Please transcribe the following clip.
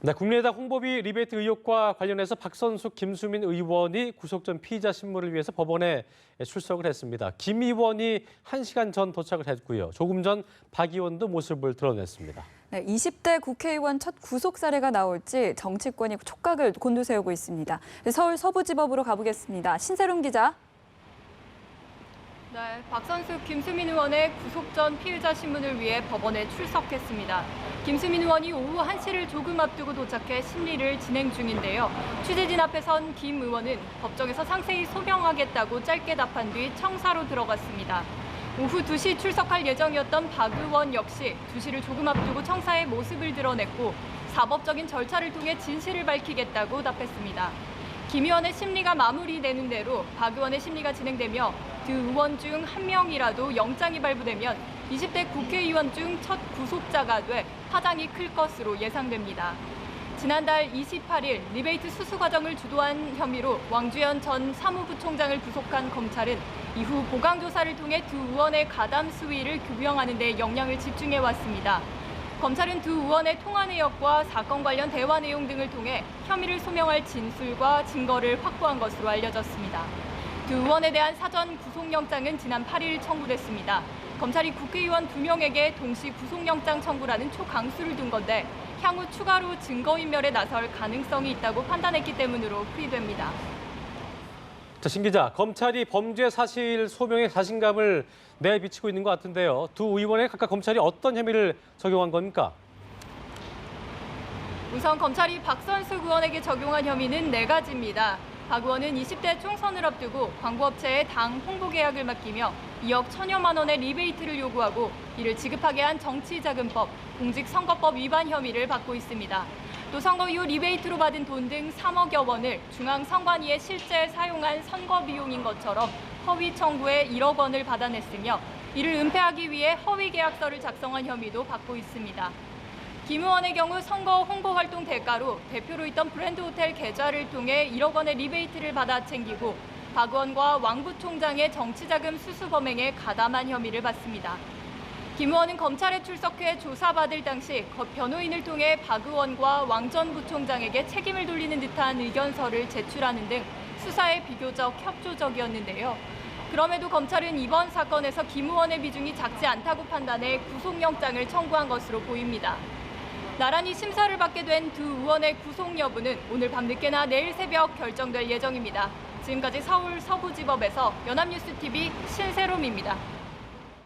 네, 국민의당 홍보비 리베이트 의혹과 관련해서 박선숙, 김수민 의원이 구속 전 피의자 신문을 위해서 법원에 출석을 했습니다. 김 의원이 1시간 전 도착을 했고요. 조금 전 박 의원도 모습을 드러냈습니다. 네, 20대 국회의원 첫 구속 사례가 나올지 정치권이 촉각을 곤두세우고 있습니다. 서울 서부지법으로 가보겠습니다. 신세롬 기자. 네, 박선숙, 김수민 의원의 구속 전 피의자 신문을 위해 법원에 출석했습니다. 김수민 의원이 오후 1시를 조금 앞두고 도착해 심리를 진행 중인데요. 취재진 앞에선 김 의원은 법정에서 상세히 소명하겠다고 짧게 답한 뒤 청사로 들어갔습니다. 오후 2시 출석할 예정이었던 박 의원 역시 2시를 조금 앞두고 청사에 모습을 드러냈고 사법적인 절차를 통해 진실을 밝히겠다고 답했습니다. 김 의원의 심리가 마무리되는 대로 박 의원의 심리가 진행되며 두 의원 중 한 명이라도 영장이 발부되면 20대 국회의원 중 첫 구속자가 돼 파장이 클 것으로 예상됩니다. 지난달 28일 리베이트 수수 과정을 주도한 혐의로 왕주현 전 사무부총장을 구속한 검찰은 이후 보강 조사를 통해 두 의원의 가담 수위를 규명하는 데 역량을 집중해 왔습니다. 검찰은 두 의원의 통화 내역과 사건 관련 대화 내용 등을 통해 혐의를 소명할 진술과 증거를 확보한 것으로 알려졌습니다. 두 의원에 대한 사전 구속영장은 지난 8일 청구됐습니다. 검찰이 국회의원 2명에게 동시 구속영장 청구라는 초강수를 둔 건데 향후 추가로 증거인멸에 나설 가능성이 있다고 판단했기 때문으로 풀이됩니다. 자, 신 기자, 검찰이 범죄 사실 소명에 자신감을 내비치고 있는 것 같은데요. 두 의원에 각각 검찰이 어떤 혐의를 적용한 겁니까? 우선 검찰이 박선숙 의원에게 적용한 혐의는 4가지입니다. 박 의원은 20대 총선을 앞두고 광고업체에 당 홍보 계약을 맡기며 2억 1,000여만 원의 리베이트를 요구하고 이를 지급하게 한 정치자금법, 공직선거법 위반 혐의를 받고 있습니다. 또 선거 이후 리베이트로 받은 돈 등 3억여 원을 중앙선관위에 실제 사용한 선거 비용인 것처럼 허위 청구에 1억 원을 받아냈으며 이를 은폐하기 위해 허위 계약서를 작성한 혐의도 받고 있습니다. 김 의원의 경우 선거 홍보 활동 대가로 대표로 있던 브랜드 호텔 계좌를 통해 1억 원의 리베이트를 받아 챙기고 박 의원과 왕 부총장의 정치자금 수수 범행에 가담한 혐의를 받습니다. 김 의원은 검찰에 출석해 조사받을 당시 변호인을 통해 박 의원과 왕 전 부총장에게 책임을 돌리는 듯한 의견서를 제출하는 등 수사에 비교적 협조적이었는데요. 그럼에도 검찰은 이번 사건에서 김 의원의 비중이 작지 않다고 판단해 구속영장을 청구한 것으로 보입니다. 나란히 심사를 받게 된 두 의원의 구속 여부는 오늘 밤늦게나 내일 새벽 결정될 예정입니다. 지금까지 서울 서부지법에서 연합뉴스TV 신세롬입니다.